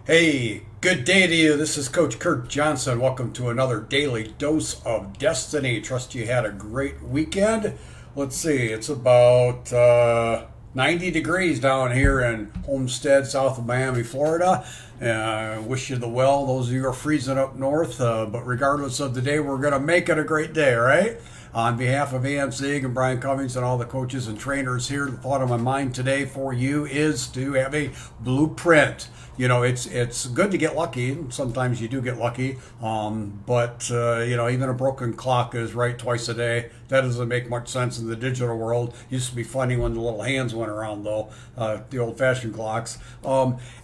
Hey, good day to you. This is Coach Curt Johnson. Welcome to another daily dose of destiny. Trust you had a great weekend. Let's see, it's about 90 degrees down here in Homestead, south of Miami, Florida. Wish you the well, those of you who are freezing up north. But regardless of the day, we're going to make it a great day, right? On behalf of Ann Sieg and Brian Cummings and all the coaches and trainers here, the thought on my mind today for you is to have a blueprint. You know, it's good to get lucky. Sometimes you do get lucky, but even a broken clock is right twice a day. That doesn't make much sense in the digital world. Used to be funny when the little hands went around, though, the old-fashioned clocks.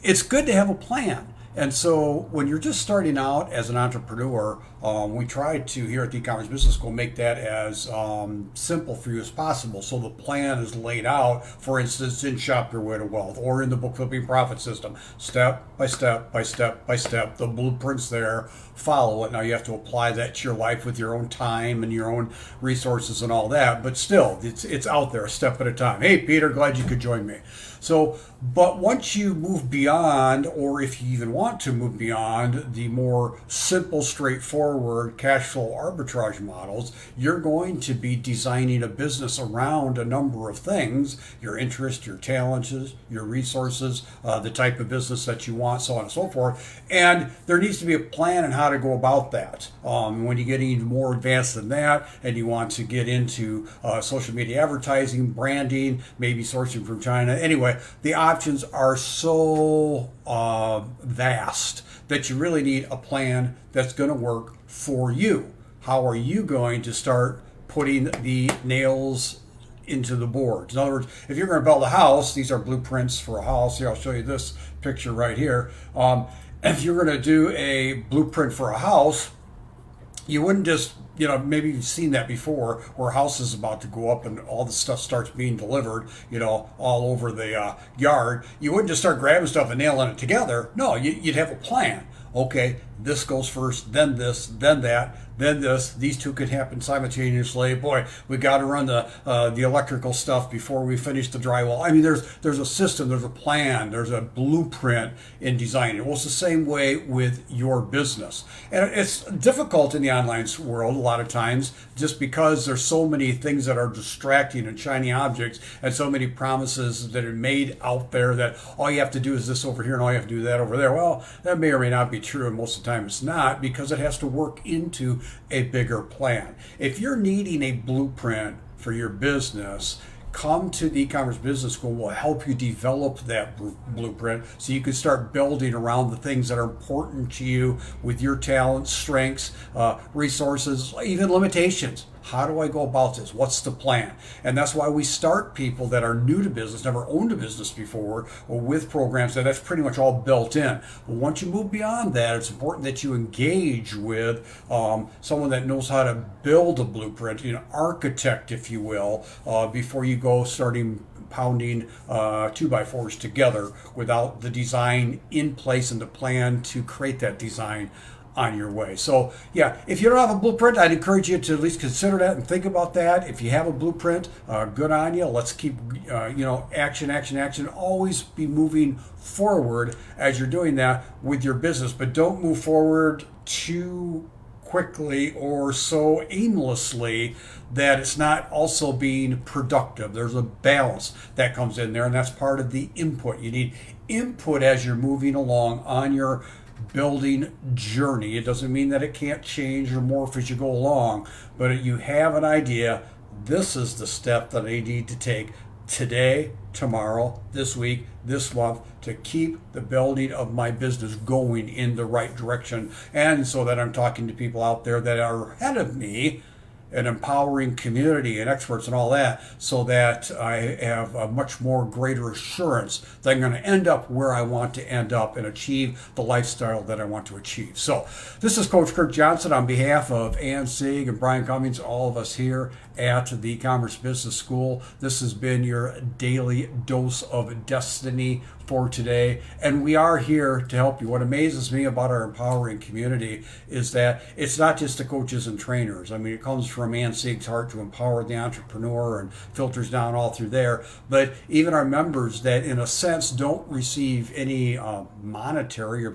It's good to have a plan. And so when you're just starting out as an entrepreneur, we try to, here at the e-commerce business school, make that as simple for you as possible. So the plan is laid out, for instance, in Shop Your Way to Wealth or in the Book Flipping Profit System, step by step by step by step. The blueprint's there. Follow it. Now you have to apply that to your life with your own time and your own resources and all that. But still, it's out there, a step at a time. Hey, Peter, glad you could join me. So, but once you move beyond, or if you even want to move beyond the more simple, straightforward cash flow arbitrage models, you're going to be designing a business around a number of things: your interests, your talents, your resources, the type of business that you want, so on and so forth. And there needs to be a plan on how to go about that. When you get even more advanced than that, and you want to get into social media advertising, branding, maybe sourcing from China. Anyway, the options are so vast that you really need a plan that's going to work for you. How are you going to start putting the nails into the boards? In other words, if you're going to build a house, these are blueprints for a house. Here, I'll show you this picture right here. If you're going to do a blueprint for a house, you wouldn't just, maybe you've seen that before, where a house is about to go up and all the stuff starts being delivered, all over the yard. You wouldn't just start grabbing stuff and nailing it together. No, you'd have a plan. Okay, this goes first, then this, then that, then this. These two could happen simultaneously. Boy, we got to run the electrical stuff before we finish the drywall. I mean, there's a system, there's a plan, there's a blueprint in designing. Well, it's the same way with your business, and it's difficult in the online world a lot of times, just because there's so many things that are distracting and shiny objects, and so many promises that are made out there that all you have to do is this over here and all you have to do that over there. Well, that may or may not be true, and most of the time it's not, because it has to work into a bigger plan. If you're needing a blueprint for your business, come to the e-commerce business school. We'll help you develop that blueprint so you can start building around the things that are important to you with your talents, strengths, resources, even limitations. How do I go about this? What's the plan? And that's why we start people that are new to business, never owned a business before, or with programs that's pretty much all built in. But once you move beyond that, it's important that you engage with someone that knows how to build a blueprint, an architect, if you will, before you go starting pounding 2x4s together without the design in place and the plan to create that design on your way. So yeah, if you don't have a blueprint, I'd encourage you to at least consider that and think about that. If you have a blueprint, good on you. Let's keep action. Always be moving forward as you're doing that with your business, but don't move forward too quickly or so aimlessly that it's not also being productive. There's a balance that comes in there, and that's part of the input. You need input as you're moving along on your building journey. It doesn't mean that it can't change or morph as you go along, but you have an idea. This is the step that I need to take today, tomorrow, this week, this month, to keep the building of my business going in the right direction, and so that I'm talking to people out there that are ahead of me, an empowering community and experts and all that, so that I have a much more greater assurance that I'm going to end up where I want to end up and achieve the lifestyle that I want to achieve. So this is Coach Curt Johnson on behalf of Ann Sieg and Brian Cummings, all of us here at the e-commerce business school. This has been your daily dose of destiny for today, and we are here to help you. What amazes me about our empowering community is that it's not just the coaches and trainers. I mean, it comes from Ann Sieg's heart to empower the entrepreneur and filters down all through there. But even our members that, in a sense, don't receive any monetary or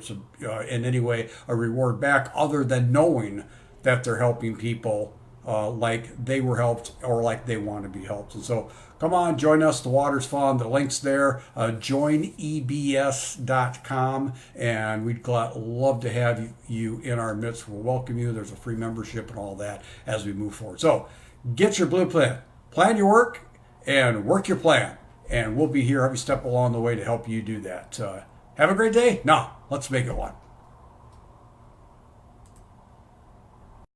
in any way a reward back, other than knowing that they're helping people like they were helped or like they want to be helped. And so come on, join us. The water's fun. The link's there. Joinebs.com. And we'd love to have you in our midst. We'll welcome you. There's a free membership and all that as we move forward. So get your blueprint, plan your work, and work your plan. And we'll be here every step along the way to help you do that. Have a great day. Now, let's make it one.